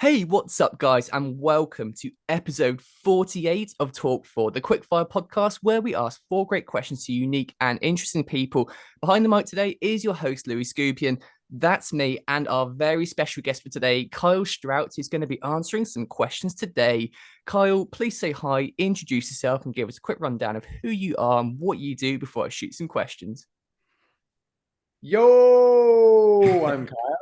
Hey, what's up, guys, and welcome to episode 48 of Talk4, the quickfire podcast where we ask four great questions to unique and interesting people. Behind the mic today is your host, Skupien. That's me, and our very special guest for today, Kyle Strauts, who's going to be answering some questions today. Kyle, please say hi, introduce yourself, and give us a quick rundown of who you are and what you do before I shoot some questions. Yo, I'm Kyle,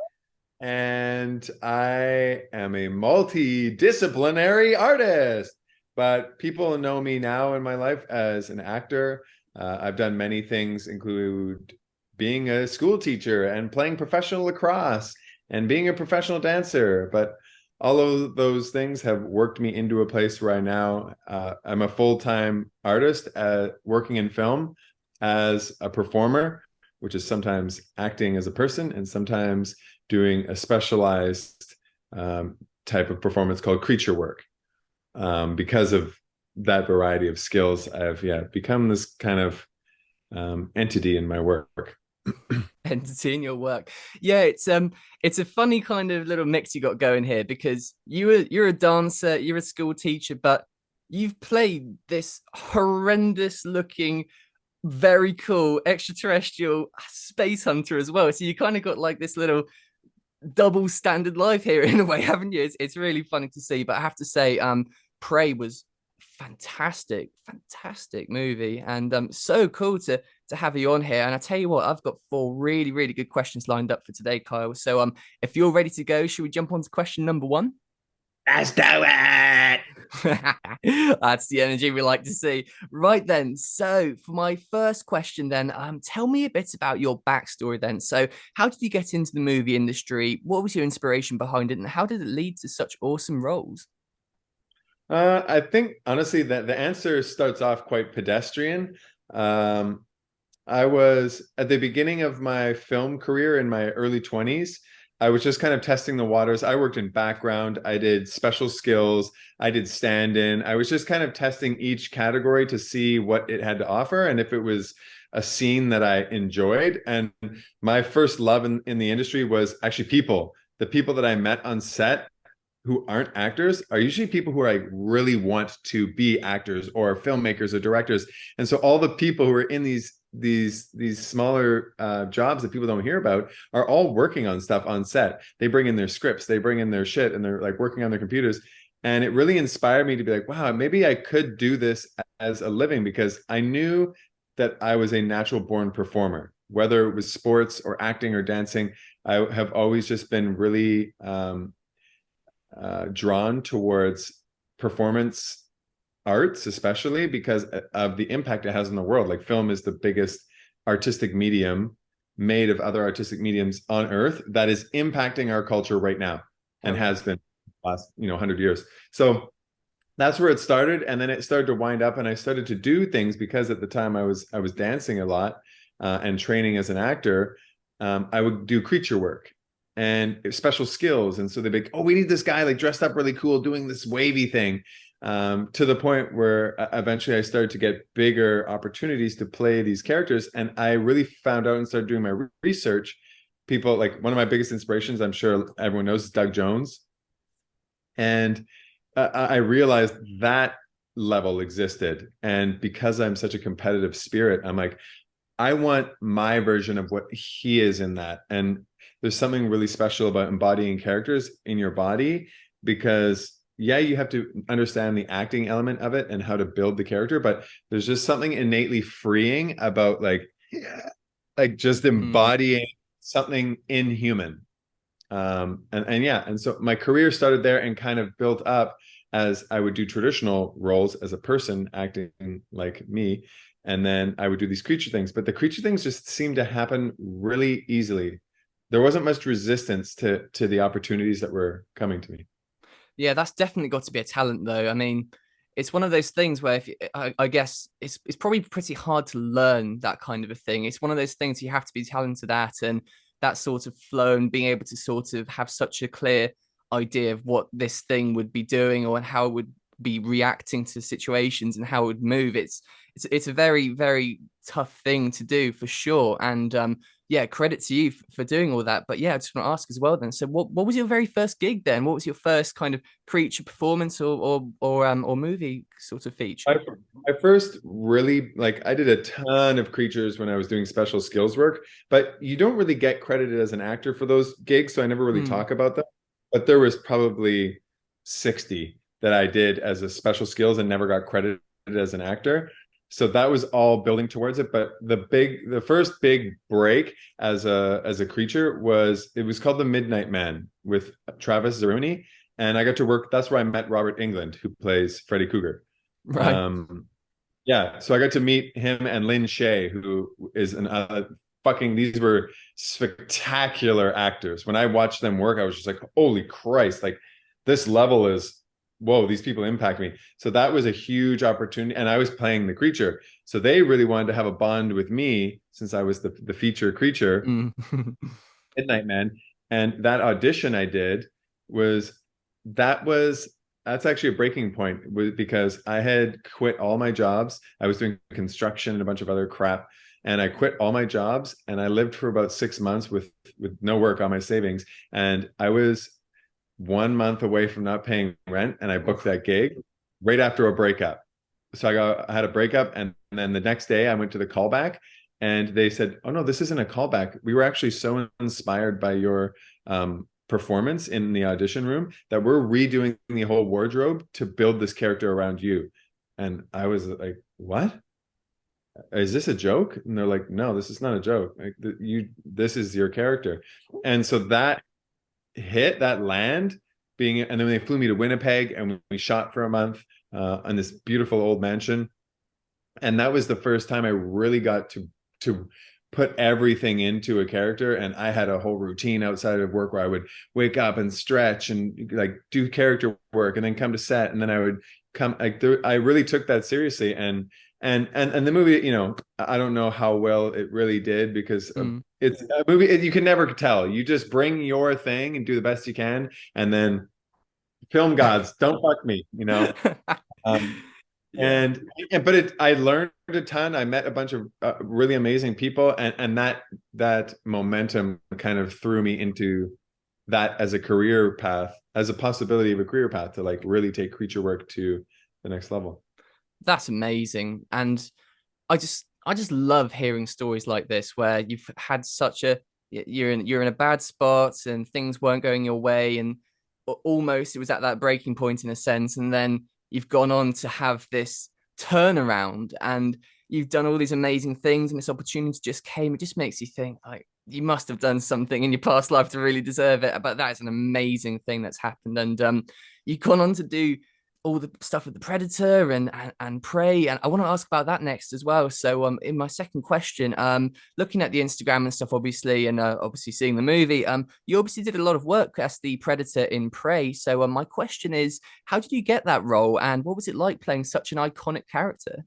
and I am a multidisciplinary artist. But people know me now in my life as an actor. I've done many things, include being a school teacher and playing professional lacrosse and being a professional dancer. But all of those things have worked me into a place where I'm a full-time artist working in film as a performer, which is sometimes acting as a person and sometimes doing a specialized type of performance called creature work. Because of that variety of skills, I've become this kind of entity in my work. Entertain your work. Yeah, it's a funny kind of little mix you got going here because you're a dancer, you're a school teacher, but you've played this horrendous looking, very cool extraterrestrial space hunter as well. So you kind of got like this little double standard life here in a way, haven't you? It's really funny to see. But I have to say, Prey was fantastic movie, and so cool to have you on here. And I tell you what, I've got four really good questions lined up for today, Kyle. So if you're ready to go, should we jump on to question number one? Let's do it. That's the energy we like to see. Right then, so for my first question then, tell me a bit about your backstory then. So how did you get into the movie industry? What was your inspiration behind it, and how did it lead to such awesome roles? I think honestly that the answer starts off quite pedestrian. Um, I was at the beginning of my film career in my early 20s. I was just kind of testing the waters. I worked in background, I did special skills, I did stand-in. I was just kind of testing each category to see what it had to offer and if it was a scene that I enjoyed. And my first love in the industry was actually people. The people that I met on set who aren't actors are usually people who are really want to be actors or filmmakers or directors. And so all the people who are in these smaller jobs that people don't hear about are all working on stuff on set. They bring in their scripts, they bring in their shit, and they're like working on their computers. And it really inspired me to be like, wow, maybe I could do this as a living, because I knew that I was a natural born performer, whether it was sports or acting or dancing. I have always just been really drawn towards performance arts, especially because of the impact it has in the world. Like film is the biggest artistic medium made of other artistic mediums on earth that is impacting our culture right now and Hell yeah. has been last 100 years. So that's where it started, and then it started to wind up, and I started to do things because at the time I was dancing a lot and training as an actor. I would do creature work and special skills, and so they'd be like, oh, we need this guy like dressed up really cool doing this wavy thing, to the point where eventually I started to get bigger opportunities to play these characters. And I really found out and started doing my research. People like, one of my biggest inspirations, I'm sure everyone knows, is Doug Jones. And I realized that level existed. And because I'm such a competitive spirit, I'm like, I want my version of what he is in that. And there's something really special about embodying characters in your body, because yeah, you have to understand the acting element of it and how to build the character, but there's just something innately freeing about like just Mm. embodying something inhuman. And yeah, and so my career started there and kind of built up as I would do traditional roles as a person acting like me, and then I would do these creature things. But the creature things just seemed to happen really easily. There wasn't much resistance to the opportunities that were coming to me. Yeah, that's definitely got to be a talent, though. I mean, it's one of those things where I guess it's probably pretty hard to learn that kind of a thing. It's one of those things you have to be talented at, and that sort of flow and being able to sort of have such a clear idea of what this thing would be doing or how it would be reacting to situations and how it would move. It's a very tough thing to do for sure. And yeah, credit to you for doing all that. But yeah, I just want to ask as well then. So what was your very first gig then? What was your first kind of creature performance or movie sort of feature? I first really like I did a ton of creatures when I was doing special skills work, but you don't really get credited as an actor for those gigs, so I never really Mm, talk about them. But there was probably 60 that I did as a special skills and never got credited as an actor. So that was all building towards it. But the first big break as a creature was it was called The Midnight Man with Travis Zaruni. And I got to work, that's where I met Robert England, who plays Freddy Krueger. right. Um, yeah, so I got to meet him and Lynn Shay, who is an fucking. These were spectacular actors. When I watched them work, I was just like, "Holy Christ!" Like this level is whoa. These people impact me. So that was a huge opportunity, and I was playing the creature. So they really wanted to have a bond with me since I was the feature creature, Mm. Midnight Man, and that audition I did was that was that's actually a breaking point because I had quit all my jobs. I was doing construction and a bunch of other crap, and I quit all my jobs and I lived for about 6 months with no work on my savings, and I was 1 month away from not paying rent, and I booked that gig right after a breakup. So I had a breakup, and then the next day I went to the callback, and they said, "Oh no, this isn't a callback. We were actually so inspired by your performance in the audition room that we're redoing the whole wardrobe to build this character around you." And I was like, "What? Is this a joke?" And they're like, "No, this is not a joke. Like this is your character." And so that hit that land being, and then they flew me to Winnipeg and we shot for a month on this beautiful old mansion, and that was the first time I really got to put everything into a character. And I had a whole routine outside of work where I would wake up and stretch and like do character work and then come to set, and then I would come like I really took that seriously. And the movie, you know, I don't know how well it really did because Mm. it's a movie you can never tell. You just bring your thing and do the best you can, and then film gods don't fuck me, you know. Um, Yeah. and but I learned a ton. I met a bunch of really amazing people, and that momentum kind of threw me into that as a career path, as a possibility of a career path to like really take creature work to the next level. That's amazing. And I just love hearing stories like this where you've had such a you're in a bad spot and things weren't going your way, and almost it was at that breaking point in a sense, and then you've gone on to have this turnaround and you've done all these amazing things and this opportunity just came. It just makes you think like you must have done something in your past life to really deserve it. But that's an amazing thing that's happened. And you've gone on to do all the stuff with the Predator and Prey, and I want to ask about that next as well. So in my second question, looking at the Instagram and stuff, obviously, and obviously seeing the movie, you obviously did a lot of work as the Predator in Prey. So my question is, how did you get that role, and what was it like playing such an iconic character?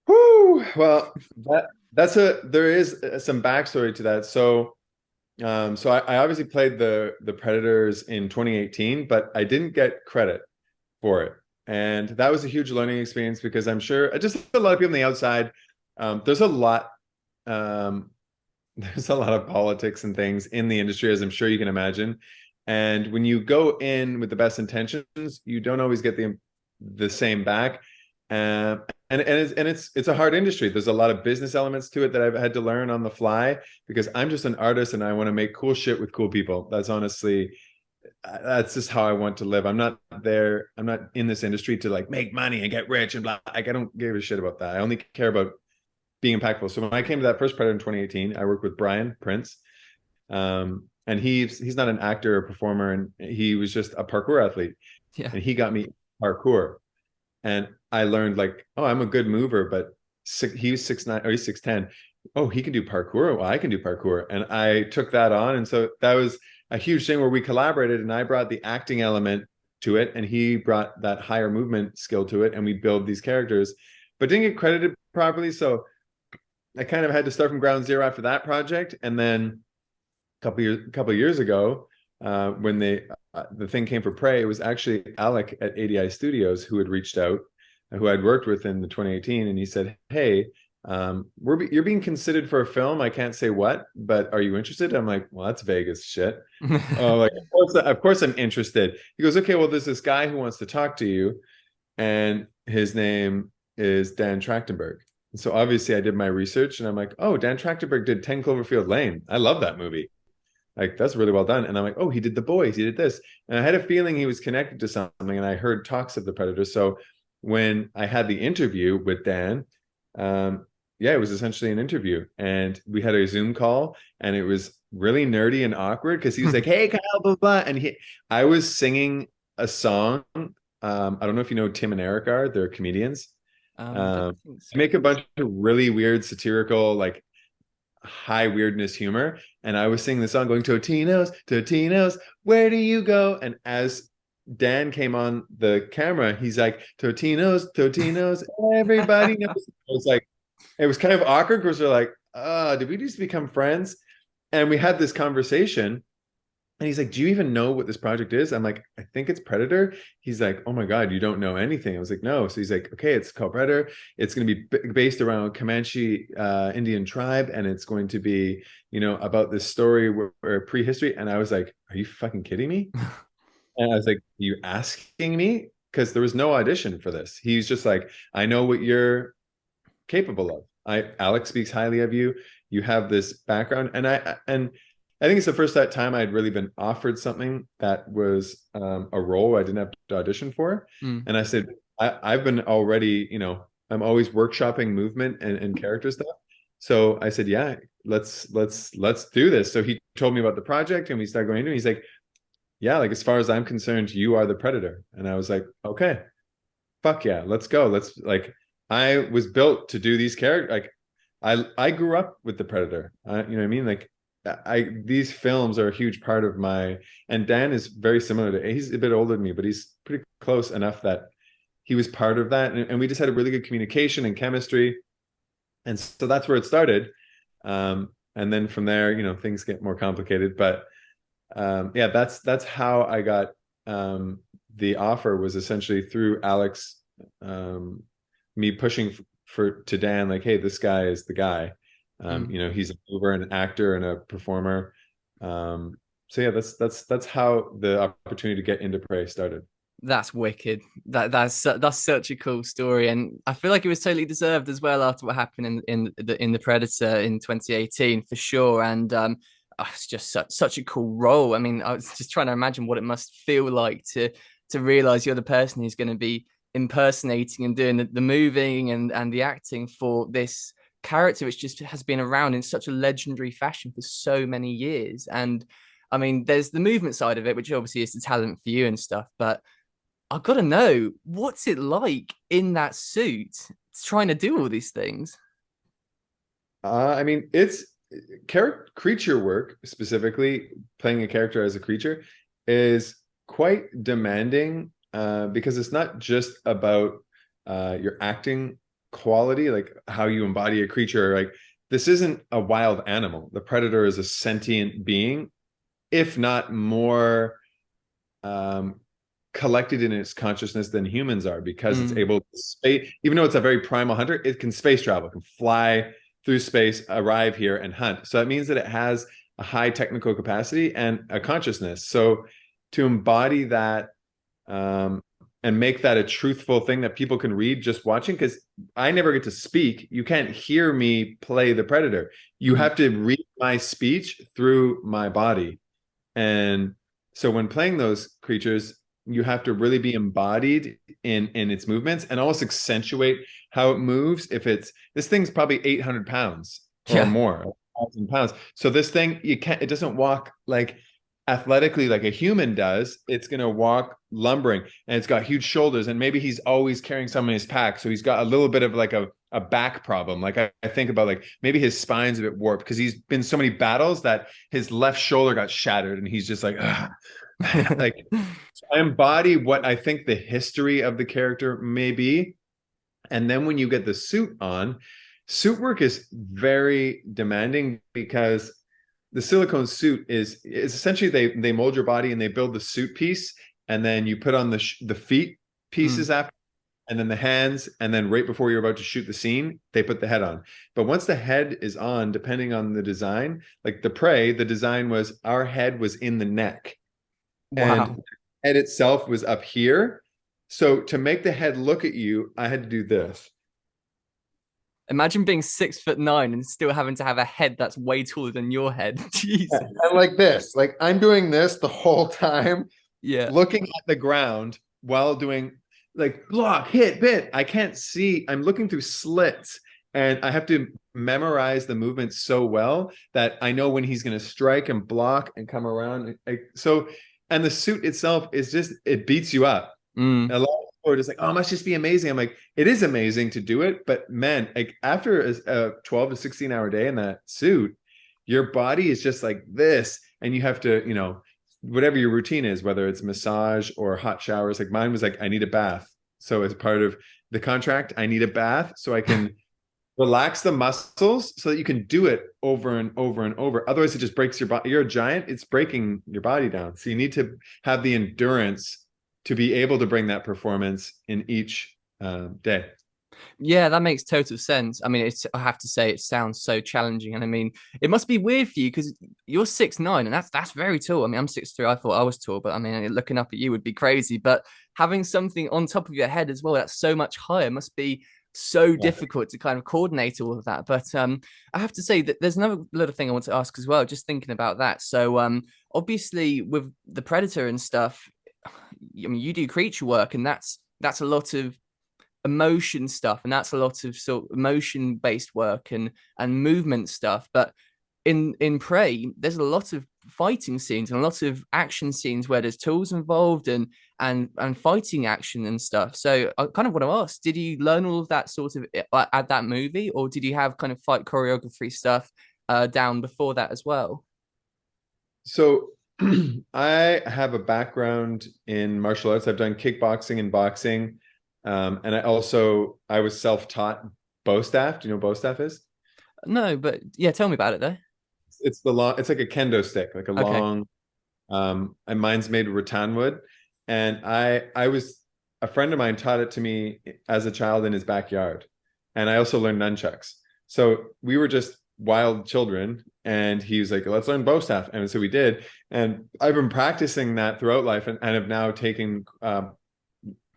Whew, well, there is some backstory to that. So I obviously played the Predators in 2018, but I didn't get credit for it, and that was a huge learning experience because I'm sure just a lot of people on the outside. There's a lot, um, there's a lot of politics and things in the industry, as I'm sure you can imagine. And when you go in with the best intentions, you don't always get the same back. And it's a hard industry. There's a lot of business elements to it that I've had to learn on the fly because I'm just an artist and I want to make cool shit with cool people. That's just how I want to live. I'm not there. I'm not in this industry to like make money and get rich and blah. Like I don't give a shit about that. I only care about being impactful. So when I came to that first Predator in 2018, I worked with Brian Prince. And he's not an actor or performer, and he was just a parkour athlete. Yeah. And he got me parkour. And I learned like, oh, I'm a good mover, but he was 6'9" or he's 6'10". Oh, he can do parkour. Well, I can do parkour. And I took that on. And so that was a huge thing where we collaborated, and I brought the acting element to it and he brought that higher movement skill to it, and we build these characters, but didn't get credited properly. So I kind of had to start from ground zero after that project. And then couple of years ago, when the thing came for Prey, it was actually Alec at ADI Studios who had reached out, who I'd worked with in the 2018, and he said, "Hey, you're being considered for a film. I can't say what, but are you interested? I'm like, well, that's vague as shit. Oh, like of course I'm interested. He goes, okay, well, there's this guy who wants to talk to you, and his name is Dan Trachtenberg. And so obviously I did my research, and I'm like, oh, Dan Trachtenberg did 10 Cloverfield Lane. I love that movie. Like, that's really well done. And I'm like, oh, he did The Boys, he did this. And I had a feeling he was connected to something, and I heard talks of The Predator. So when I had the interview with Dan, yeah, it was essentially an interview. And we had a Zoom call, and it was really nerdy and awkward because he was like, hey, Kyle, blah, blah. And I was singing a song. I don't know if you know Tim and Eric are, they're comedians. Don't think so. Make a bunch of really weird satirical, like high weirdness humor, and I was singing the song going, Totino's, Totino's, where do you go? And as Dan came on the camera, he's like, Totino's, Totino's, everybody knows. I was like, it was kind of awkward because we're like, did we just become friends? And we had this conversation, and he's like, do you even know what this project is? I'm like, I think it's Predator. He's like, oh my God, you don't know anything. I was like, no. So he's like, okay, it's called Predator. It's going to be based around Comanche Indian tribe. And it's going to be, about this story where prehistory. And I was like, are you fucking kidding me? And I was like, are you asking me? Because there was no audition for this. He's just like, I know what you're capable of. Alex speaks highly of you. You have this background. And I think it's the first time I'd really been offered something that was a role I didn't have to audition for. And I said, I've been already, I'm always workshopping movement and character stuff. So I said, yeah, let's do this. So he told me about the project, and we started going into it. He's like, yeah, like as far as I'm concerned, you are the Predator. And I was like, okay, fuck yeah, let's go. I was built to do these characters. Like I grew up with the Predator. You know what I mean? Like, these films are a huge part of and Dan is very similar he's a bit older than me, but he's pretty close enough that he was part of that. And we just had a really good communication and chemistry. And so that's where it started. And then from there, things get more complicated, but yeah, that's how I got the offer, was essentially through Alex, me pushing to Dan, like, hey, this guy is the guy. He's a mover, an actor, and a performer. So yeah, that's how the opportunity to get into Prey started. That's wicked. That's such a cool story, and I feel like it was totally deserved as well after what happened in the Predator in 2018 for sure. And it's just such a cool role. I mean, I was just trying to imagine what it must feel like to realize you're the person who's going to be impersonating and doing the moving and the acting for this character, which just has been around in such a legendary fashion for so many years. And I mean, there's the movement side of it, which obviously is the talent for you and stuff, but I've got to know, what's it like in that suit trying to do all these things? I mean, it's creature work, specifically playing a character as a creature, is quite demanding, because it's not just about your acting quality, like how you embody a creature. Like, this isn't a wild animal. The Predator is a sentient being, if not more collected in its consciousness than humans are, because it's able to space, even though it's a very primal hunter, it can space travel, can fly through space, arrive here and hunt. So that means that it has a high technical capacity and a consciousness. So to embody that, and make that a truthful thing that people can read just watching, because I never get to speak. You can't hear me play the Predator. You have to read my speech through my body. And so when playing those creatures, you have to really be embodied in its movements and almost accentuate how it moves. This thing's probably 800 pounds or more, 1,000 pounds. So this thing, it doesn't walk like athletically like a human does. It's going to walk lumbering, and it's got huge shoulders, and maybe he's always carrying something in his pack. So he's got a little bit of like a back problem. Like I think about, like, maybe his spine's a bit warped because he's been so many battles that his left shoulder got shattered, and he's just like, like, I embody what I think the history of the character may be. And then when you get the suit on, suit work is very demanding, because the silicone suit is essentially they mold your body and they build the suit piece, and then you put on the feet pieces after, and then the hands, and then right before you're about to shoot the scene, they put the head on. But once the head is on, depending on the design, like the Prey, the design was our head was in the neck, and Wow. the head itself was up here. So to make the head look at you, I had to do this. Imagine being 6'9" and still having to have a head that's way taller than your head. Yeah, Jesus. and like this, like I'm doing this the whole time, Yeah. looking at the ground while doing like block, hit, bit. I can't see. I'm looking through slits, and I have to memorize the movement so well that I know when he's going to strike and block and come around. So, and the suit itself is just, it beats you up. Mm. A lot of people are just like, oh, it must just be amazing. I'm like, it is amazing to do it, but man, like after a 12 to 16 hour day in that suit, your body is just like this, and you have to, whatever your routine is, whether it's massage or hot showers. Like mine was like, I need a bath. So as part of the contract, I need a bath so I can relax the muscles so that you can do it over and over and over. Otherwise, it just breaks your body. You're a giant, it's breaking your body down. So you need to have the endurance to be able to bring that performance in each day. Yeah, that makes total sense. I mean, I have to say it sounds so challenging. And I mean, it must be weird for you because you're 6'9" and that's very tall. I mean, I'm 6'3". I thought I was tall, but I mean, looking up at you would be crazy. But having something on top of your head as well, that's so much higher, must be so Yeah. difficult to kind of coordinate all of that. But I have to say that there's another little thing I want to ask as well, just thinking about that. So obviously with the Predator and stuff, I mean, you do creature work, and that's a lot of emotion stuff, and that's a lot of sort of emotion based work and movement stuff. But in Prey, there's a lot of fighting scenes and a lot of action scenes where there's tools involved and fighting action and stuff. So I kind of want to ask, did you learn all of that sort of at that movie, or did you have kind of fight choreography stuff down before that as well? So I have a background in martial arts. I've done kickboxing and boxing. And I was self-taught bow staff. Do you know what bow staff is? No, but yeah, tell me about it though. It's like a kendo stick, like a Okay. long, and mine's made of rattan wood. And a friend of mine taught it to me as a child in his backyard. And I also learned nunchucks. So we were just wild children, and he was like, let's learn bow staff. And so we did. And I've been practicing that throughout life, and have now taken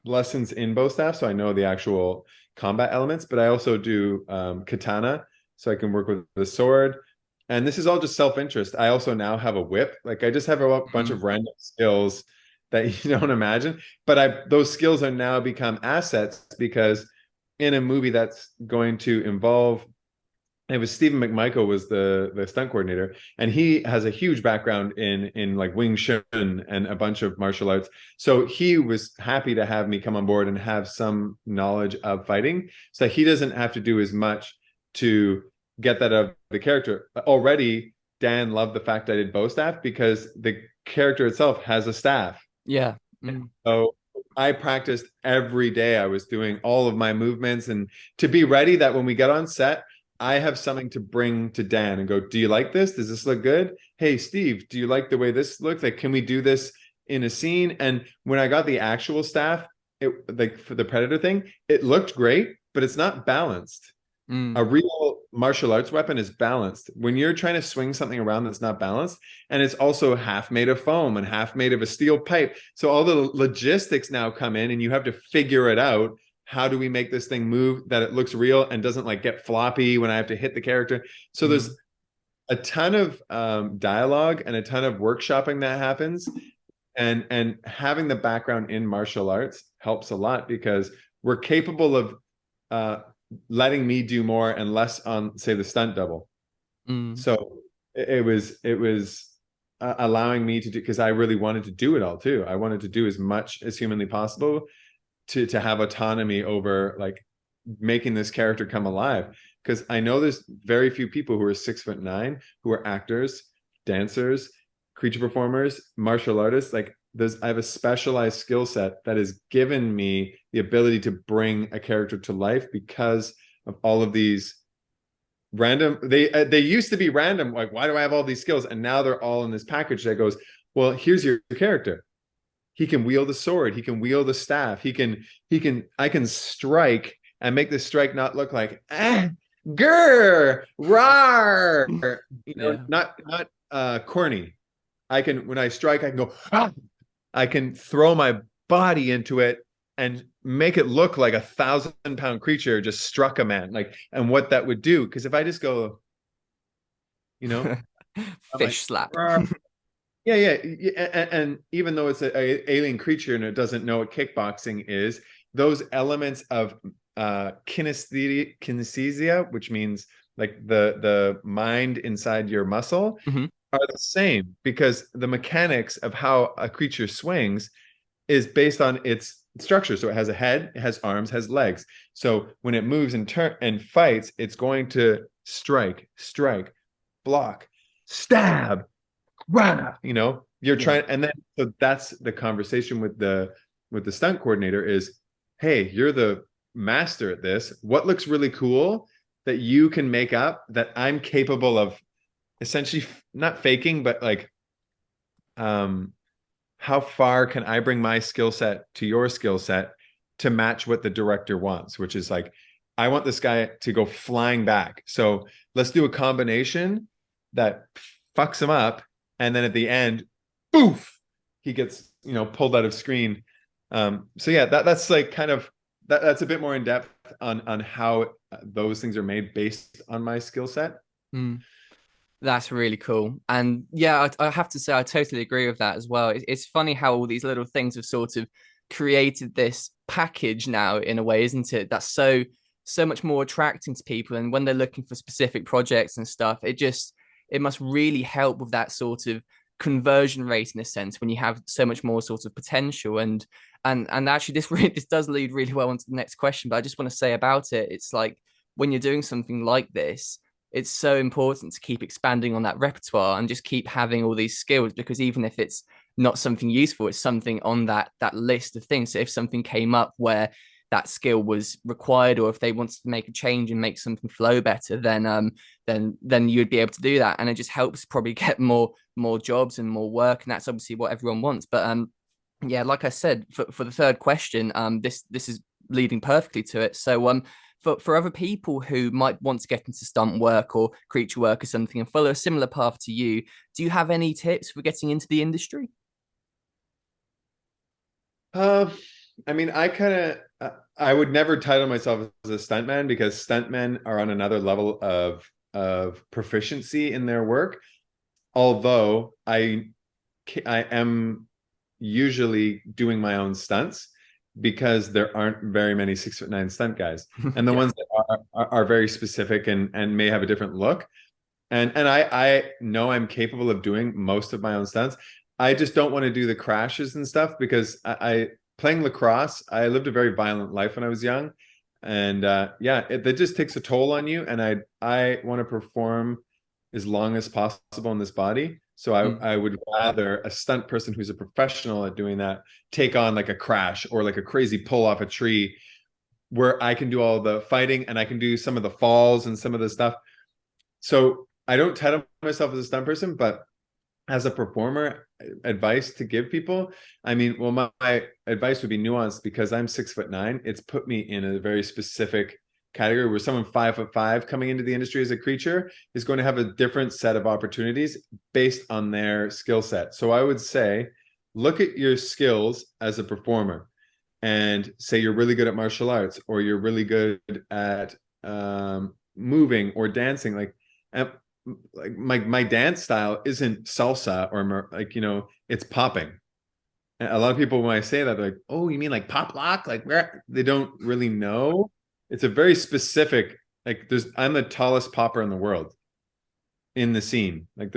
lessons in bow staff, so I know the actual combat elements. But I also do katana, so I can work with the sword. And this is all just self-interest. I also now have a whip. Like I just have a bunch Mhm. of random skills that you don't imagine. But those skills are now become assets because in a movie that's going to involve, it was Stephen McMichael was the stunt coordinator, and he has a huge background in like Wing Chun and a bunch of martial arts. So he was happy to have me come on board and have some knowledge of fighting, so he doesn't have to do as much to get that out of the character. Already, Dan loved the fact I did bow staff because the character itself has a staff. Yeah. Mm. So I practiced every day. I was doing all of my movements, and to be ready that when we get on set, I have something to bring to Dan and go, do you like this? Does this look good? Hey, Steve, do you like the way this looks? Like, can we do this in a scene? And when I got the actual staff, like for the Predator thing, it looked great, but it's not balanced. Mm. A real martial arts weapon is balanced. When you're trying to swing something around that's not balanced, and it's also half made of foam and half made of a steel pipe. So all the logistics now come in, and you have to figure it out. How do we make this thing move that it looks real and doesn't like get floppy when I have to hit the character? So Mm. there's a ton of dialogue and a ton of workshopping that happens, and having the background in martial arts helps a lot because we're capable of letting me do more and less on, say, the stunt double. Mm. So it was allowing me to do, because I really wanted to do it all too. I wanted to do as much as humanly possible to have autonomy over like making this character come alive. Because I know there's very few people who are 6'9" who are actors, dancers, creature performers, martial artists. Like I have a specialized skill set that has given me the ability to bring a character to life because of all of these random. They used to be random. Like, why do I have all these skills? And now they're all in this package that goes, well, here's your character. he can wield a sword, he can wield a staff, I can strike and make this strike not look like grr, rar, Yeah. not corny. When I strike, I can go, ah! I can throw my body into it and make it look like 1,000-pound creature just struck a man. Like, and what that would do, because if I just go, I'm like, Fish slap. yeah. And even though it's a alien creature and it doesn't know what kickboxing is, those elements of kinesthesia, which means like the mind inside your muscle, Mhm. are the same, because the mechanics of how a creature swings is based on its structure. So it has a head, it has arms, has legs. So when it moves and fights, it's going to strike, block, stab, rah, you're Yeah. trying. And then so that's the conversation with the stunt coordinator is, hey, you're the master at this. What looks really cool that you can make up that I'm capable of essentially not faking, but like, how far can I bring my skill set to your skill set to match what the director wants, which is like, I want this guy to go flying back. So let's do a combination that fucks him up. And then at the end, boof, he gets, pulled out of screen. So yeah, that's like kind of, that's a bit more in depth on how those things are made based on my skill set. Mm. That's really cool. And yeah, I have to say, I totally agree with that as well. It's funny how all these little things have sort of created this package now in a way, isn't it? That's so much more attracting to people. And when they're looking for specific projects and stuff, it must really help with that sort of conversion rate in a sense when you have so much more sort of potential. And actually this does lead really well onto the next question, but I just want to say about it, it's like when you're doing something like this, it's so important to keep expanding on that repertoire and just keep having all these skills, because even if it's not something useful, it's something on that list of things. So if something came up where that skill was required, or if they wanted to make a change and make something flow better, then you'd be able to do that, and it just helps probably get more jobs and more work, and that's obviously what everyone wants. But yeah, like I said, for the third question, this is leading perfectly to it. So for other people who might want to get into stunt work or creature work or something and follow a similar path to you, do you have any tips for getting into the industry? I mean, I would never title myself as a stuntman, because stuntmen are on another level of proficiency in their work. Although I am usually doing my own stunts, because there aren't very many 6'9" stunt guys, and the Yeah. ones that are very specific and may have a different look. And I know I'm capable of doing most of my own stunts. I just don't want to do the crashes and stuff, because I playing lacrosse, I lived a very violent life when I was young, and yeah, that just takes a toll on you. And I want to perform as long as possible in this body. So Mm. I would rather a stunt person who's a professional at doing that take on like a crash or like a crazy pull off a tree, where I can do all the fighting and I can do some of the falls and some of the stuff. So I don't title myself as a stunt person, but as a performer, advice to give people, I mean, well, my advice would be nuanced, because I'm 6'9". It's put me in a very specific category where someone 5'5" coming into the industry as a creature is going to have a different set of opportunities based on their skill set. So I would say, look at your skills as a performer and say you're really good at martial arts, or you're really good at moving or dancing. Like my dance style isn't salsa or like, it's popping. And a lot of people, when I say that, they're like, oh, you mean like pop lock? Like, where? They don't really know. It's a very specific, like, I'm the tallest popper in the world in the scene. Like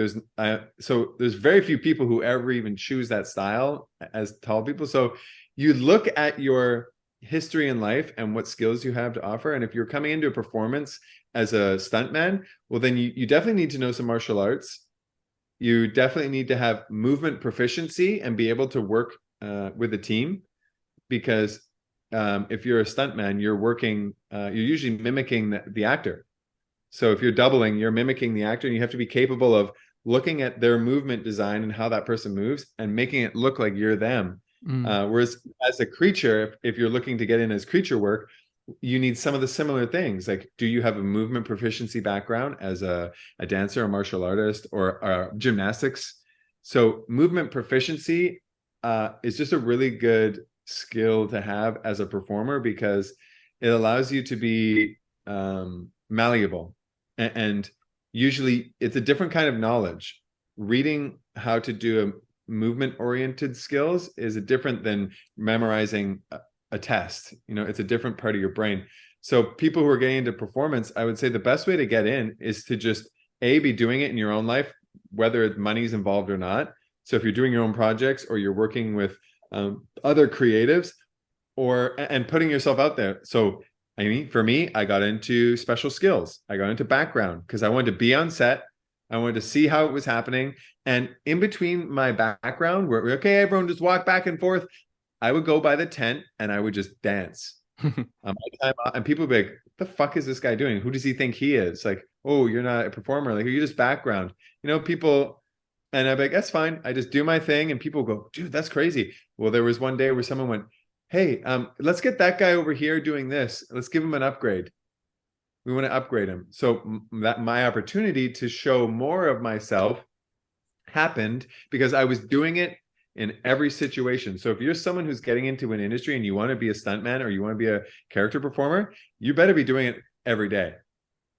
so there's very few people who ever even choose that style as tall people. So you look at your history in life and what skills you have to offer. And if you're coming into a performance as a stuntman, well, then you definitely need to know some martial arts. You definitely need to have movement proficiency and be able to work with a team, because if you're a stuntman, you're usually mimicking the actor. So if you're doubling, you're mimicking the actor, and you have to be capable of looking at their movement design and how that person moves and making it look like you're them. Mm. Whereas as a creature, if you're looking to get in as creature work, you need some of the similar things. Like, do you have a movement proficiency background as a dancer, a martial artist, or gymnastics? So movement proficiency is just a really good skill to have as a performer, because it allows you to be malleable. And usually it's a different kind of knowledge. Reading how to do a movement oriented skills is different than memorizing a test. You know, it's a different part of your brain. So people who are getting into performance, I would say the best way to get in is to just be doing it in your own life, whether money's involved or not. So if you're doing your own projects, or you're working with other creatives, and putting yourself out there. So I mean, for me, I got into special skills. I got into background because I wanted to be on set. I wanted to see how it was happening. And in between my background, where okay, everyone just walk back and forth, I would go by the tent and I would just dance. And people would be like, "The fuck is this guy doing? Who does he think he is?" Like, "Oh, you're not a performer. Like, you're just background." You know, people. And I'd be like, "That's fine. I just do my thing." And people go, "Dude, that's crazy." Well, there was one day where someone went, "Hey, let's get that guy over here doing this. Let's give him an upgrade. We want to upgrade him." So that my opportunity to show more of myself happened because I was doing it in every situation. So if you're someone who's getting into an industry and you want to be a stuntman or you want to be a character performer, you better be doing it every day.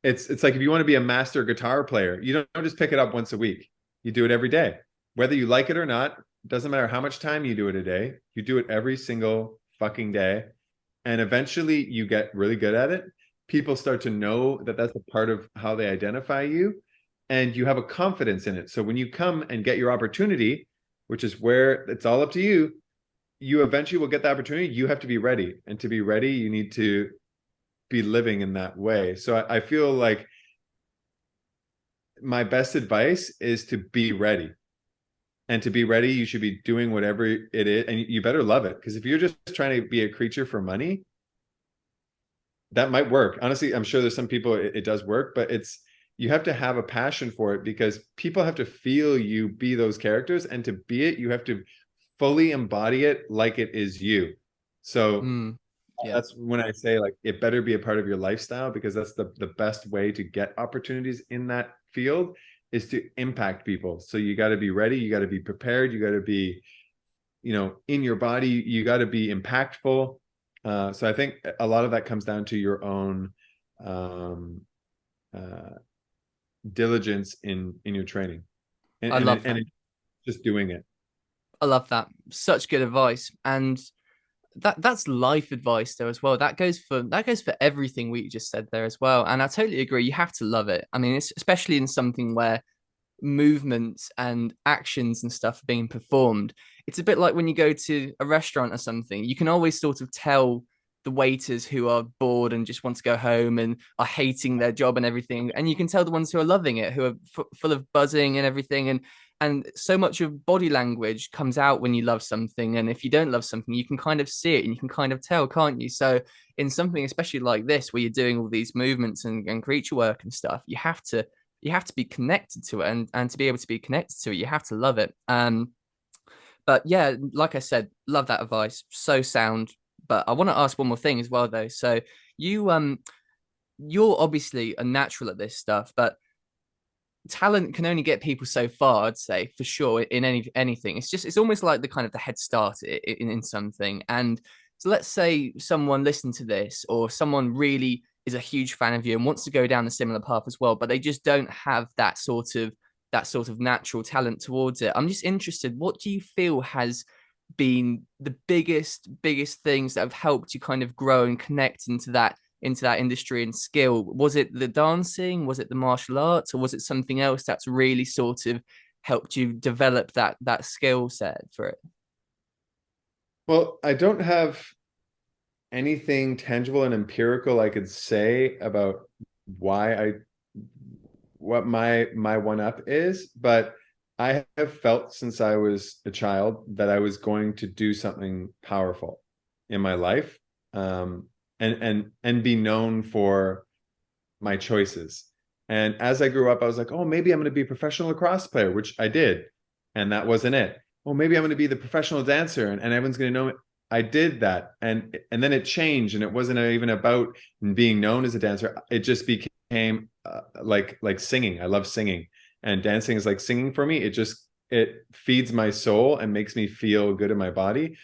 It's like if you want to be a master guitar player, you don't just pick it up once a week. You do it every day. Whether you like it or not, doesn't matter how much time you do it a day. You do it every single fucking day. And eventually you get really good at it. People start to know that that's a part of how they identify you, and you have a confidence in it. So when you come and get your opportunity, which is where it's all up to you, you eventually will get the opportunity. You have to be ready. And to be ready, you need to be living in that way. So I feel like my best advice is to be ready. And to be ready, you should be doing whatever it is. And you better love it. Because if you're just trying to be a creature for money, that might work. Honestly, I'm sure there's some people it does work, but you have to have a passion for it, because people have to feel you be those characters, and to be it, you have to fully embody it like it is you. So Yeah, that's when I say, like, it better be a part of your lifestyle, because that's the best way to get opportunities in that field, is to impact people. So you got to be ready, you got to be prepared, you got to be, in your body, you got to be impactful. So I think a lot of that comes down to your own diligence in your training, and I love that. just doing it. I love that. Such good advice. And that's life advice though as well. That goes for everything we just said there as well. And I totally agree. You have to love it. I mean, it's especially in something where movements and actions and stuff are being performed. It's a bit like when you go to a restaurant or something. You can always sort of tell the waiters who are bored and just want to go home and are hating their job and everything, and you can tell the ones who are loving it, who are full of buzzing and everything. And so much of body language comes out when you love something, and if you don't love something, you can kind of see it and you can kind of tell, can't you? So in something especially like this, where you're doing all these movements and creature work and stuff, you have to be connected to it, and to be able to be connected to it, you have to love it. But yeah, like I said, love that advice, so sound. But I want to ask one more thing as well though. So you're obviously a natural at this stuff, but talent can only get people so far, I'd say, for sure, in anything. It's almost like the kind of the head start in something. And so let's say someone listened to this, or someone really is a huge fan of you and wants to go down a similar path as well, but they just don't have that sort of natural talent towards it. I'm just interested, what do you feel has been the biggest things that have helped you kind of grow and connect into that industry and skill? Was it the dancing? Was it the martial arts? Or was it something else that's really sort of helped you develop that skill set for it? Well, I don't have anything tangible and empirical I could say about what my one up is, but I have felt since I was a child that I was going to do something powerful in my life, and be known for my choices. And as I grew up, I was like, oh, maybe I'm going to be a professional lacrosse player, which I did, and that wasn't it. oh, maybe I'm going to be the professional dancer and everyone's going to know me. I did that. And then it changed, and it wasn't even about being known as a dancer. It just became like singing. I love singing, and dancing is like singing for me. It feeds my soul and makes me feel good in my body.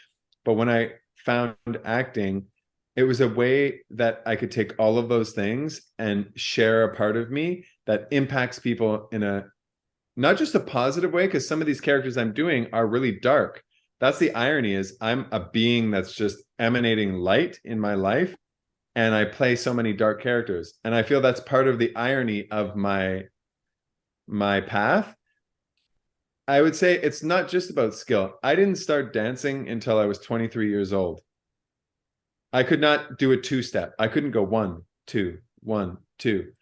But when I found acting, it was a way that I could take all of those things and share a part of me that impacts people in a not just a positive way, because some of these characters I'm doing are really dark. That's the irony, is I'm a being that's just emanating light in my life, and I play so many dark characters. And I feel that's part of the irony of my path. I would say it's not just about skill. I didn't start dancing until I was 23 years old. I could not do a two-step. I couldn't go 1, 2, 1, 2.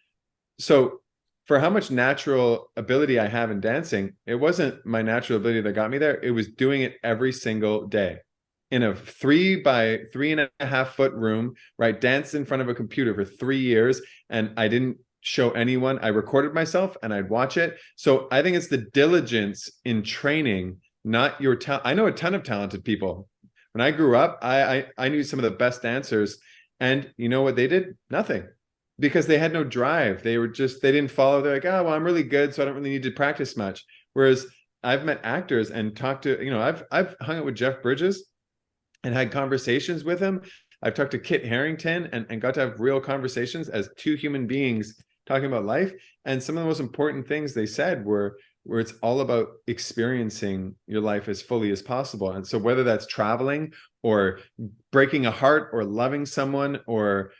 So for how much natural ability I have in dancing, it wasn't my natural ability that got me there. It was doing it every single day in a 3 by 3.5 foot room, right? Danced in front of a computer for 3 years, and I didn't show anyone. I recorded myself and I'd watch it. So I think it's the diligence in training, not your talent. I know a ton of talented people. When I grew up, I knew some of the best dancers, and you know what they did? Nothing, because they had no drive. They didn't follow. They're like, oh, well, I'm really good, so I don't really need to practice much. Whereas I've met actors and talked to, I've hung out with Jeff Bridges and had conversations with him. I've talked to Kit Harington and got to have real conversations as two human beings talking about life. And some of the most important things they said were where it's all about experiencing your life as fully as possible. And so whether that's traveling or breaking a heart or loving someone, or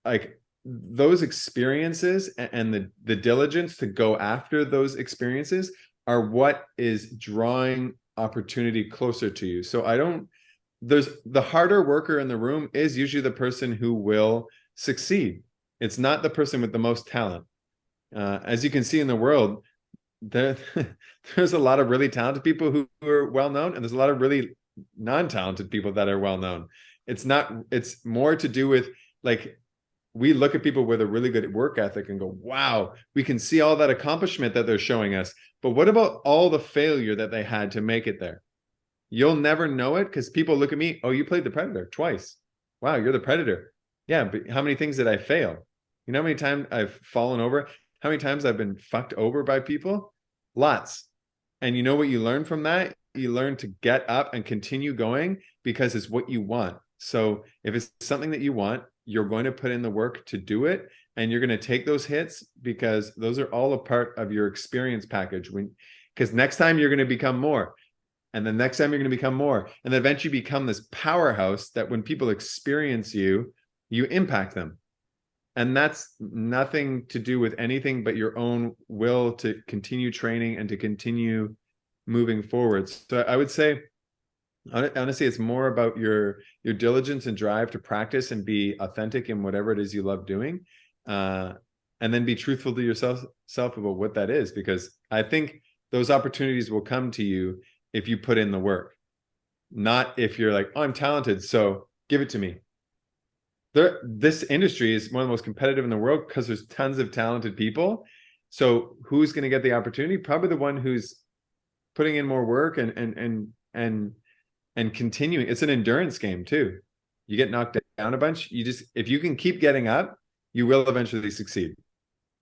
like those experiences and the diligence to go after those experiences are what is drawing opportunity closer to you. So there's the harder worker in the room is usually the person who will succeed. It's not the person with the most talent. As you can see in the world, there's a lot of really talented people who are well known, and there's a lot of really non-talented people that are well known. It's more to do with, like, we look at people with a really good work ethic and go, wow, we can see all that accomplishment that they're showing us. But what about all the failure that they had to make it there? You'll never know it, because people look at me, oh, you played the Predator twice. Wow, you're the Predator. Yeah, but how many things did I fail? You know how many times I've fallen over? How many times I've been fucked over by people? Lots. And you know what you learn from that? You learn to get up and continue going, because it's what you want. So if it's something that you want, you're going to put in the work to do it, and you're going to take those hits, because those are all a part of your experience package. Because next time you're going to become more, and the next time you're going to become more, and then eventually become this powerhouse that when people experience you, you impact them. And that's nothing to do with anything but your own will to continue training and to continue moving forward. So I would say, honestly, it's more about your diligence and drive to practice and be authentic in whatever it is you love doing, and then be truthful to yourself about what that is, because I think those opportunities will come to you if you put in the work, not if you're like, oh, I'm talented, so give it to me. This industry is one of the most competitive in the world because there's tons of talented people. So who's going to get the opportunity? Probably the one who's putting in more work and continuing. It's an endurance game too. You get knocked down a bunch. If you can keep getting up, you will eventually succeed.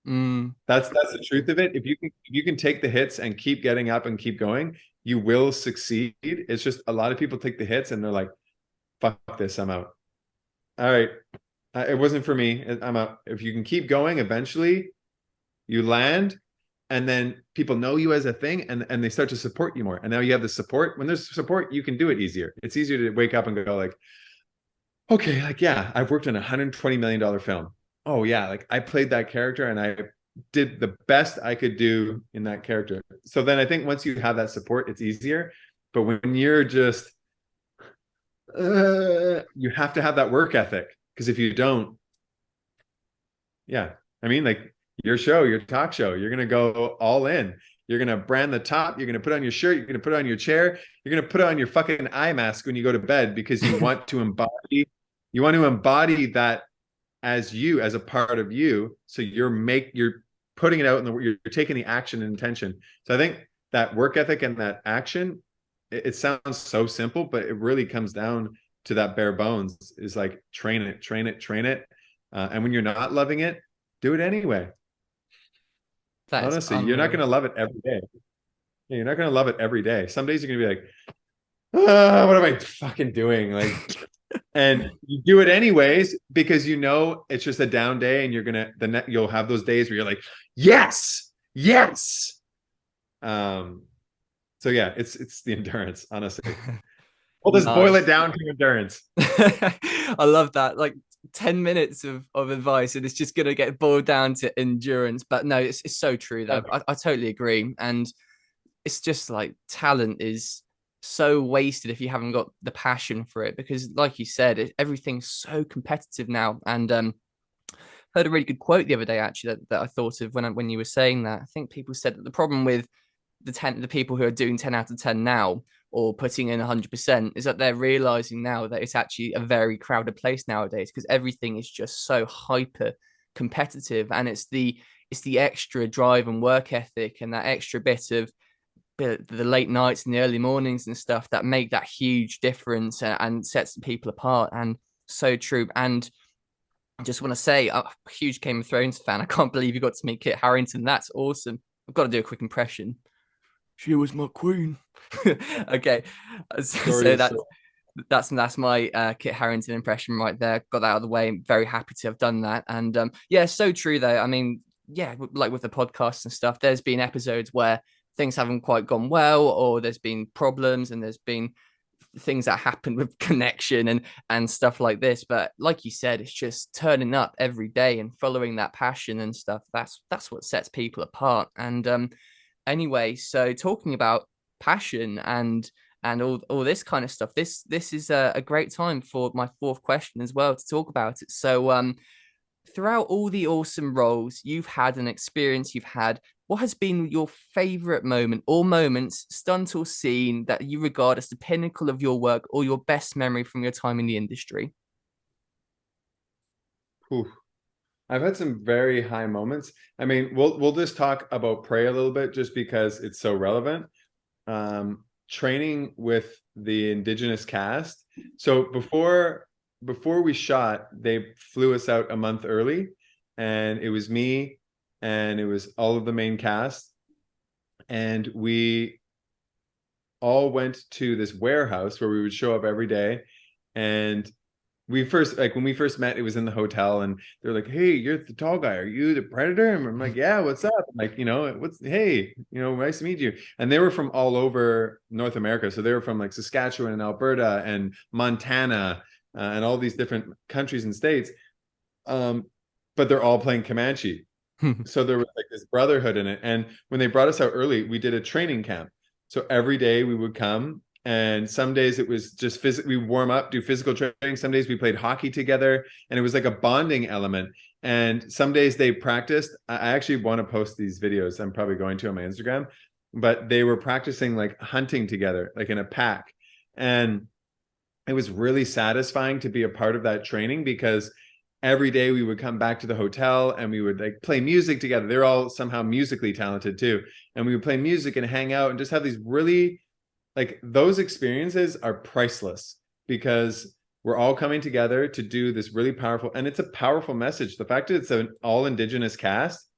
That's the truth of it. If you can take the hits and keep getting up and keep going, you will succeed. It's just a lot of people take the hits and they're like, fuck this, I'm out. All right. It wasn't for me. I'm out. If you can keep going, eventually you land, and then people know you as a thing, and they start to support you more. And now you have the support. When there's support, you can do it easier. It's easier to wake up and go like, okay, like, yeah, I've worked on $120 million film. Oh yeah, like I played that character and I did the best I could do in that character. So then I think once you have that support, it's easier. But when you're just you have to have that work ethic, because if you don't, yeah, I mean, like your show, your talk show, you're gonna go all in. You're gonna brand the top. You're gonna put on your shirt. You're gonna put on your chair. You're gonna put on your fucking eye mask when you go to bed, because you want to embody. You want to embody that as you, as a part of you. So you're putting it out in you're taking the action and intention. So I think that work ethic and that action it sounds so simple, but it really comes down to that bare bones, is like train it, train it, train it. And when you're not loving it, do it anyway. That is Honestly, you're not going unreal. to love it every day. Yeah, you're not going to love it every day. Some days you're going to be like, ah, what am I fucking doing? Like, and you do it anyways because you know it's just a down day, and you're gonna you'll have those days where you're like, yes, yes. So yeah, it's the endurance, honestly. We'll just boil it Nice. down to endurance. I love that. Like 10 minutes of advice, and it's just gonna get boiled down to endurance. But no, it's so true though. I totally agree. And it's just like talent is so wasted if you haven't got the passion for it, because like you said, everything's so competitive now. And heard a really good quote the other day actually that I thought of when you were saying that. I think people said that the problem with the people who are doing 10 out of 10 now, or putting in 100%, is that they're realizing now that it's actually a very crowded place nowadays, because everything is just so hyper competitive. And it's the extra drive and work ethic and that extra bit of the late nights and the early mornings and stuff that make that huge difference, and sets the people apart. And so true. And I just want to say, I'm a huge Game of Thrones fan. I can't believe you got to meet Kit Harington. That's awesome. I've got to do a quick impression. She was my queen. Okay, Story so is that's my Kit Harington impression right there. Got that out of the way. I'm very happy to have done that. And yeah, so true though. I mean, yeah, like with the podcast and stuff, there's been episodes where things haven't quite gone well, or there's been problems, and there's been things that happen with connection and stuff like this. But like you said, it's just turning up every day and following that passion and stuff. That's what sets people apart. And anyway, so talking about passion and all this kind of stuff, this is a great time for my fourth question as well to talk about it. So throughout all the awesome roles you've had and experience you've had, what has been your favorite moment or moments, stunt or scene, that you regard as the pinnacle of your work, or your best memory from your time in the industry? Whew. I've had some very high moments. I mean, we'll just talk about Prey a little bit just because it's so relevant. Training with the Indigenous cast. So before we shot, they flew us out a month early, and it was me, and it was all of the main cast, and we all went to this warehouse where we would show up every day. And we first, like when we first met, it was in the hotel, and they're like, "Hey, you're the tall guy. Are you the Predator?" And I'm like, "Yeah, what's up?" I'm like, hey, nice to meet you. And they were from all over North America. So they were from like Saskatchewan and Alberta and Montana, and all these different countries and states. But they're all playing Comanche. So there was like this brotherhood in it. And when they brought us out early, we did a training camp. So every day we would come, and some days it was just we warm up, do physical training. Some days we played hockey together, and it was like a bonding element. And some days they practiced. I actually want to post these videos. I'm probably going to on my Instagram, but they were practicing like hunting together, like in a pack. And it was really satisfying to be a part of that training, because every day we would come back to the hotel and we would like play music together. They're all somehow musically talented too. And we would play music and hang out and just have these really, like, those experiences are priceless, because we're all coming together to do this really powerful, and it's a powerful message. The fact that it's an all Indigenous cast,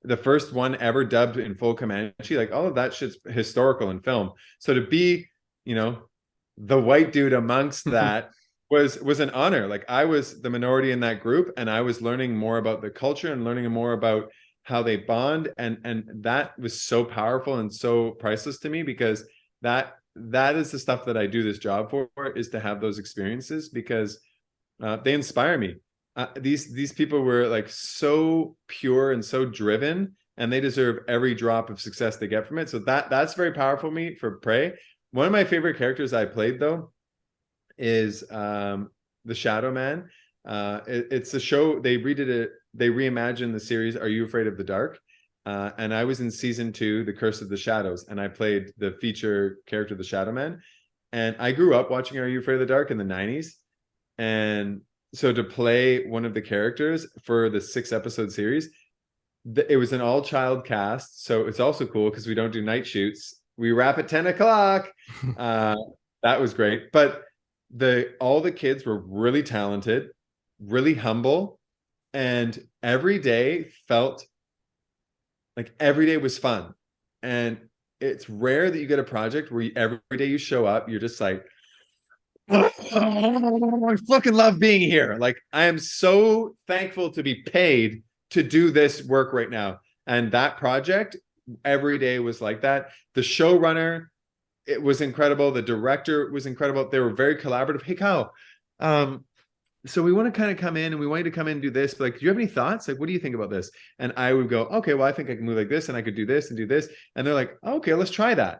the first one ever dubbed in full Comanche, like all of that shit's historical in film. So to be, the white dude amongst that was an honor. Like, I was the minority in that group, and I was learning more about the culture and learning more about how they bond, and that was so powerful and so priceless to me, because that is the stuff that I do this job for, is to have those experiences, because they inspire me. These people were like so pure and so driven, and they deserve every drop of success they get from it. So that's very powerful for me for Prey. One of my favorite characters I played though is the Shadow Man. It's a show, they redid it, they reimagined the series Are You Afraid of the Dark? And I was in season 2, The Curse of the Shadows, and I played the feature character, the Shadow Man. And I grew up watching Are You Afraid of the Dark in the 90s. And so to play one of the characters for the 6-episode series, it was an all-child cast. So it's also cool because we don't do night shoots. we wrap at 10 o'clock. That was great. But all the kids were really talented, really humble, and every day felt like every day was fun. And it's rare that you get a project where every day you show up, you're just like, I fucking love being here. Like, I am so thankful to be paid to do this work right now. And that project every day was like that. The showrunner, it was incredible. The director was incredible. They were very collaborative. Hey, Kyle, so we want to kind of come in and we want you to come in and do this, but like, do you have any thoughts? Like, what do you think about this? And I would go, okay, well, I think I can move like this and I could do this and do this. And they're like, okay, let's try that.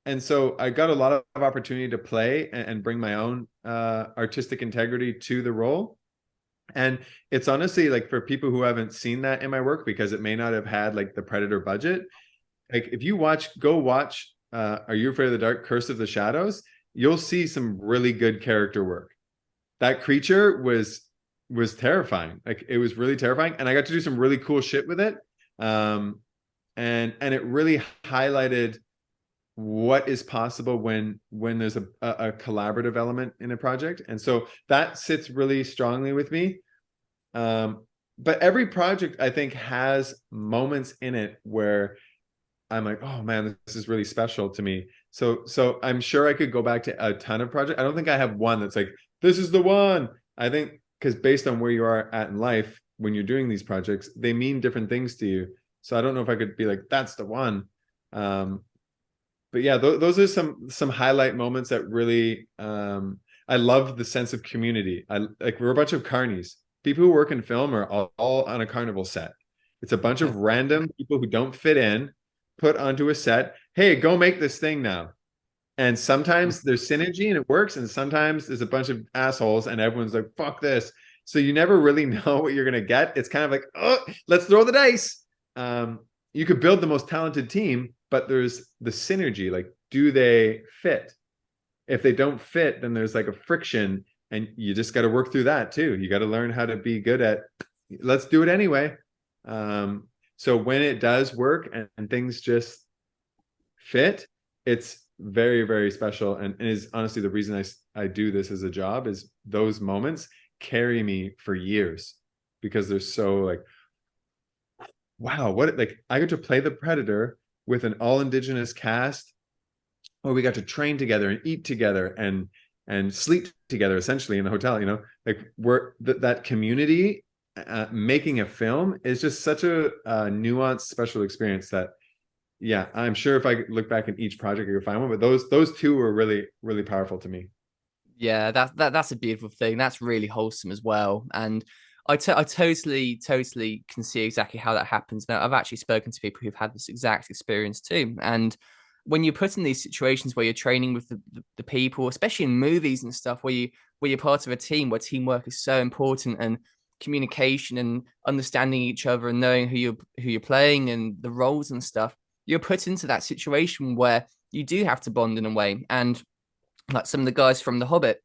And so I got a lot of opportunity to play and bring my own artistic integrity to the role. And it's honestly like, for people who haven't seen that in my work, because it may not have had like the Predator budget, like if you go watch Are You Afraid of the Dark? Curse of the Shadows, you'll see some really good character work. That creature was terrifying. Like, it was really terrifying, and I got to do some really cool shit with it. And it really highlighted what is possible when there's a collaborative element in a project. And so that sits really strongly with me. But every project, I think, has moments in it where I'm like, oh man, this is really special to me. So I'm sure I could go back to a ton of projects. I don't think I have one that's like, this is the one. I think because based on where you are at in life, when you're doing these projects, they mean different things to you. So I don't know if I could be like, that's the one. But yeah, those are some highlight moments that really, I love the sense of community. We're a bunch of carnies. People who work in film are all on a carnival set. It's a bunch of random people who don't fit in, put onto a set. Hey, go make this thing now. And sometimes there's synergy and it works, and sometimes there's a bunch of assholes and everyone's like, fuck this. So you never really know what you're gonna get. It's kind of like, oh, let's throw the dice. You could build the most talented team, but there's the synergy. Like, do they fit? If they don't fit, then there's like a friction, and you just got to work through that too. You got to learn how to be good at, let's do it anyway. So when it does work and things just fit, it's very, very special, and is honestly the reason I do this as a job. Is those moments carry me for years, because they're so like, wow, what, like, I got to play the Predator with an all indigenous cast, or we got to train together and eat together and sleep together essentially in the hotel, like that community. Making a film is just such a nuanced, special experience that, yeah, I'm sure if I look back in each project I could find one, but those two were really, really powerful to me. Yeah, that's a beautiful thing. That's really wholesome as well. And I totally can see exactly how that happens. Now, I've actually spoken to people who've had this exact experience too. And when you're put in these situations where you're training with the people, especially in movies and stuff, where you're part of a team, where teamwork is so important, and communication and understanding each other and knowing who you're playing and the roles and stuff, you're put into that situation where you do have to bond in a way. And like some of the guys from The Hobbit,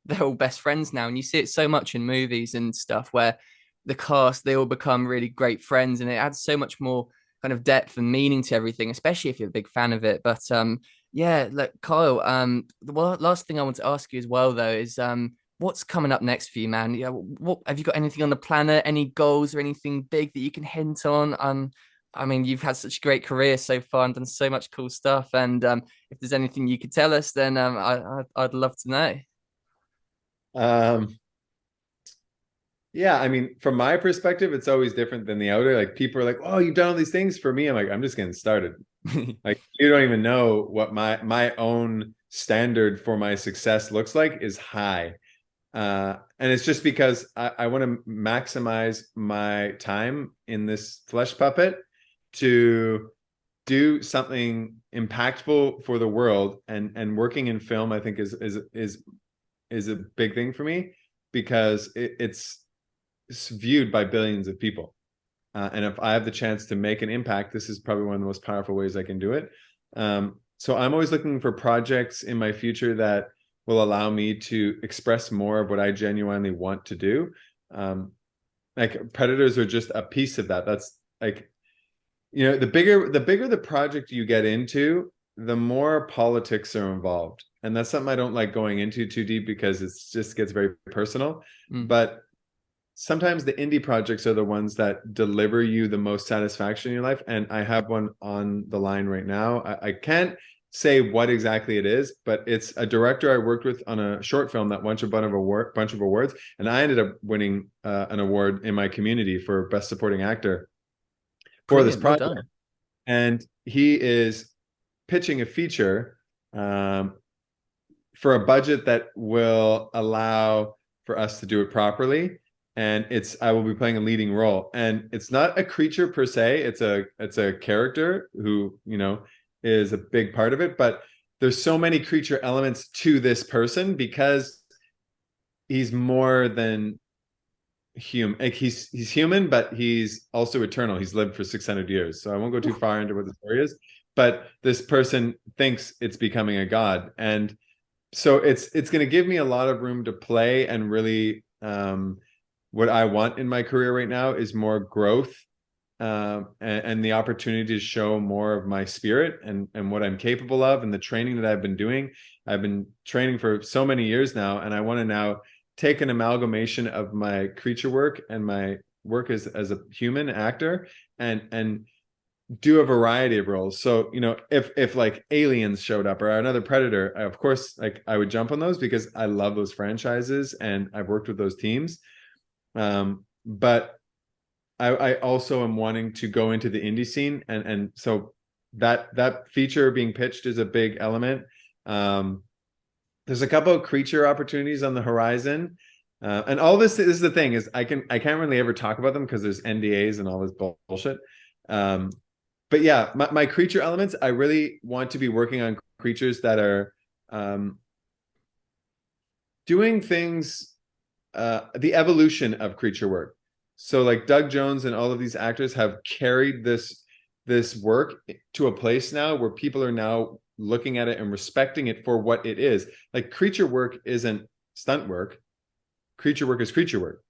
they're all best friends now, and you see it so much in movies and stuff where the cast, they all become really great friends, and it adds so much more kind of depth and meaning to everything, especially if you're a big fan of it. But yeah, look, Kyle, the last thing I want to ask you as well though is what's coming up next for you, man? Yeah, what have you got, anything on the planet, any goals or anything big that you can hint on? I mean, you've had such a great career so far and done so much cool stuff. And if there's anything you could tell us, then I'd love to know. Um, yeah, I mean, from my perspective, it's always different than the outer. Like, people are like, "Oh, you've done all these things." For me, I'm like, I'm just getting started. Like, you don't even know what my own standard for my success looks like is high. And it's just because I want to maximize my time in this flesh puppet to do something impactful for the world. And working in film, I think is a big thing for me, because it's viewed by billions of people. And if I have the chance to make an impact, this is probably one of the most powerful ways I can do it. So I'm always looking for projects in my future that will allow me to express more of what I genuinely want to do. Like, Predators are just a piece of that. That's like, the bigger the project you get into, the more politics are involved. And that's something I don't like going into too deep because it just gets very personal. But sometimes the indie projects are the ones that deliver you the most satisfaction in your life. And I have one on the line right now. I can't say what exactly it is, but it's a director I worked with on a short film that won a bunch of awards. And I ended up winning an award in my community for Best Supporting Actor for this project. Well done. And he is pitching a feature for a budget that will allow for us to do it properly. And I will be playing a leading role. And it's not a creature per se. It's a character who, you know, is a big part of it. But there's so many creature elements to this person because he's more than human. Like he's human, but he's also eternal. He's lived for 600 years. So I won't go too far into what the story is. But this person thinks it's becoming a god. And so it's going to give me a lot of room to play and really what I want in my career right now is more growth and the opportunity to show more of my spirit and what I'm capable of and the training that I've been doing. I've been training for so many years now, and I want to now take an amalgamation of my creature work and my work as a human actor and do a variety of roles. So, you know, if like Aliens showed up or another Predator, of course, like I would jump on those because I love those franchises and I've worked with those teams. But I also am wanting to go into the indie scene, and so that feature being pitched is a big element. There's a couple of creature opportunities on the horizon, and all this is the thing is I can't really ever talk about them because there's NDAs and all this bullshit. But yeah, my creature elements, I really want to be working on creatures that are doing things, the evolution of creature work. So like Doug Jones and all of these actors have carried this work to a place now where people are now looking at it and respecting it for what it is. Like creature work isn't stunt work. Creature work is creature work.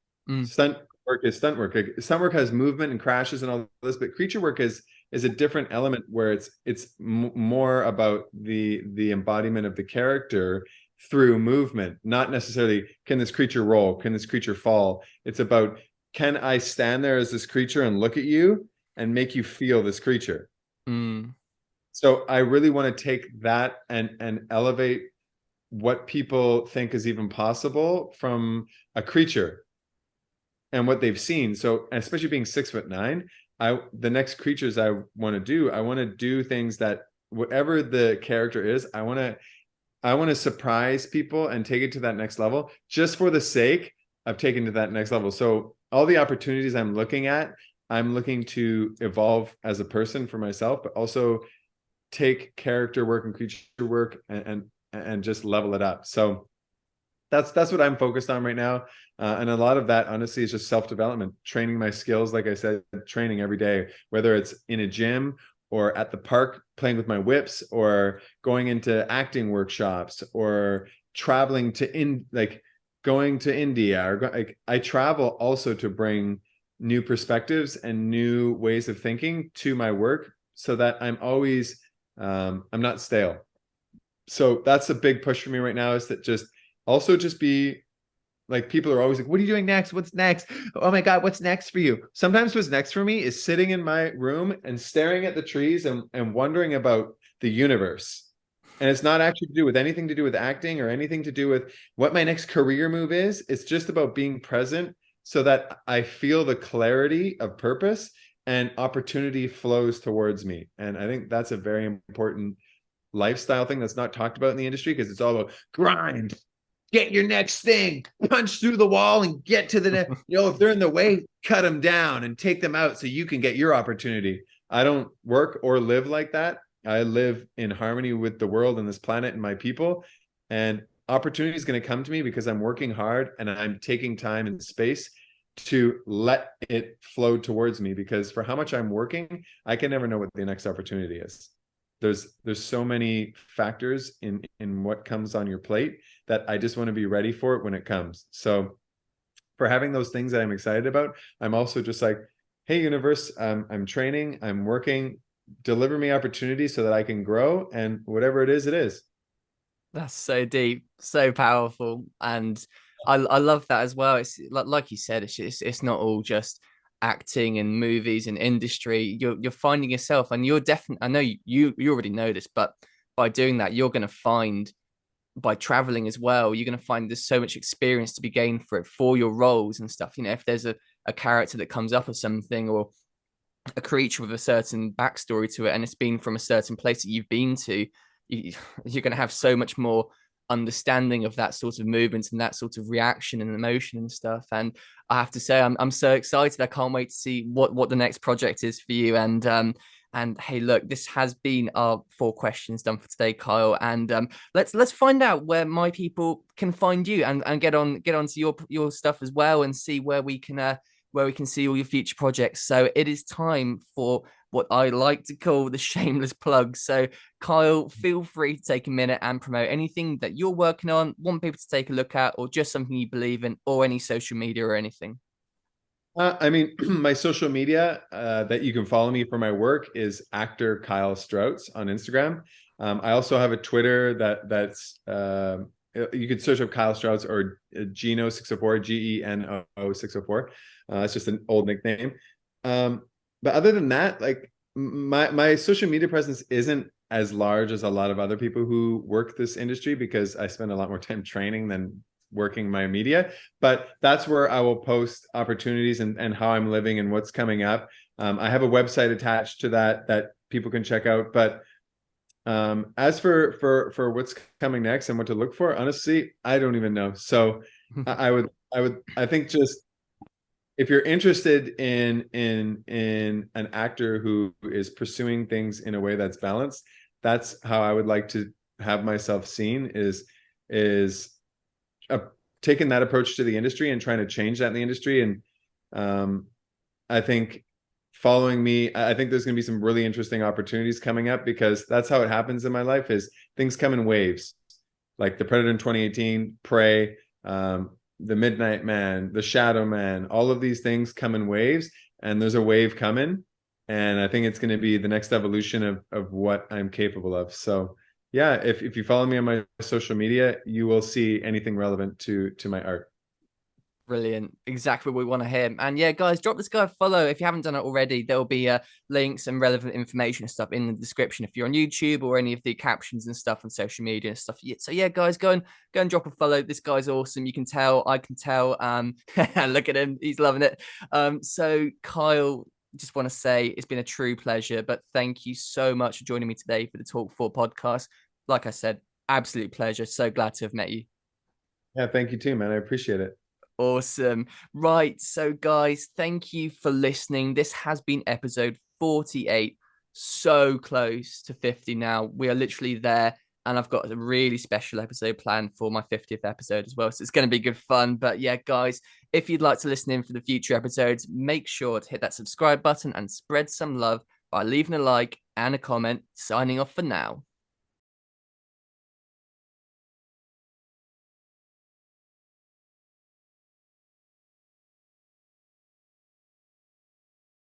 Stunt work is stunt work. Like, stunt work has movement and crashes and all this, but creature work is a different element where it's more about the embodiment of the character through movement, not necessarily can this creature roll, can this creature fall. It's about, can I stand there as this creature and look at you and make you feel this creature? So I really want to take that and elevate what people think is even possible from a creature and what they've seen. So especially being 6'9", the next creatures I want to do things that whatever the character is, I want to surprise people and take it to that next level just for the sake of taking to that next level. So all the opportunities I'm looking at, I'm looking to evolve as a person for myself, but also take character work and creature work and just level it up. So that's what I'm focused on right now. And a lot of that, honestly, is just self-development, training my skills. Like I said, training every day, whether it's in a gym or at the park playing with my whips or going into acting workshops or traveling to going to India or I travel also to bring new perspectives and new ways of thinking to my work so that I'm always, I'm not stale. So that's a big push for me right now, is that just be like, people are always like, what are you doing next? What's next? Oh my God, what's next for you? Sometimes what's next for me is sitting in my room and staring at the trees and wondering about the universe. And it's not actually to do with anything to do with acting or anything to do with what my next career move is. It's just about being present so that I feel the clarity of purpose and opportunity flows towards me. And I think that's a very important lifestyle thing that's not talked about in the industry, because it's all about grind, get your next thing, punch through the wall and get to the if they're in the way, cut them down and take them out so you can get your opportunity. I don't work or live like that. I live in harmony with the world and this planet and my people, and opportunity is going to come to me because I'm working hard and I'm taking time and space to let it flow towards me, because for how much I'm working, I can never know what the next opportunity is. There's so many factors in what comes on your plate that I just want to be ready for it when it comes. So for having those things that I'm excited about, I'm also just like, hey, universe, I'm training, I'm working, deliver me opportunities so that I can grow, and whatever it is, it is. That's so deep, so powerful, and I love that as well. It's like you said, it's not all just acting and movies and industry. You're finding yourself, and you're definitely. I know you already know this, but by doing that, you're going to find, by traveling as well, you're going to find there's so much experience to be gained for it, for your roles and stuff. You know, if there's a character that comes up or something, or a creature with a certain backstory to it, and it's been from a certain place that you've been to, you're going to have so much more understanding of that sort of movement and that sort of reaction and emotion and stuff. And I have to say, I'm so excited. I can't wait to see what the next project is for you. And hey, look, this has been our 4 questions done for today, Kyle. And let's find out where my people can find you, and get onto your stuff as well, and see where we can see all your future projects. So it is time for what I like to call the shameless plug. So Kyle, feel free to take a minute and promote anything that you're working on, want people to take a look at, or just something you believe in, or any social media or anything. I mean, my social media that you can follow me for my work is actor Kyle Strauts on Instagram. I also have a Twitter that's you could search up Kyle Strauts or Geno 604, GENO 604. It's just an old nickname. But other than that, like my social media presence isn't as large as a lot of other people who work this industry, because I spend a lot more time training than working my media. But that's where I will post opportunities and how I'm living and what's coming up. I have a website attached to that people can check out. But as for what's coming next and what to look for, honestly, I don't even know. So I think, just if you're interested in an actor who is pursuing things in a way that's balanced, that's how I would like to have myself seen, is taking that approach to the industry and trying to change that in the industry. And I think following me, I think there's going to be some really interesting opportunities coming up, because that's how it happens in my life, is things come in waves, like The Predator in 2018, Prey, The Midnight Man, The Shadow Man. All of these things come in waves, and there's a wave coming, and I think it's going to be the next evolution of what I'm capable of. So yeah, if you follow me on my social media, you will see anything relevant to my art. Brilliant. Exactly what we want to hear. And yeah, guys, drop this guy a follow if you haven't done it already. There'll be links and relevant information and stuff in the description if you're on YouTube, or any of the captions and stuff on social media and stuff. So yeah, guys, go and drop a follow. This guy's awesome. You can tell, I can tell. Look at him, he's loving it. So Kyle, just want to say it's been a true pleasure. But thank you so much for joining me today for the Talk4 podcast. Like I said, absolute pleasure. So glad to have met you. Yeah, thank you too, man. I appreciate it. Awesome. Right. So, guys, thank you for listening. This has been episode 48. So close to 50 now. We are literally there. And I've got a really special episode planned for my 50th episode as well. So it's going to be good fun. But yeah, guys, if you'd like to listen in for the future episodes, make sure to hit that subscribe button and spread some love by leaving a like and a comment. Signing off for now.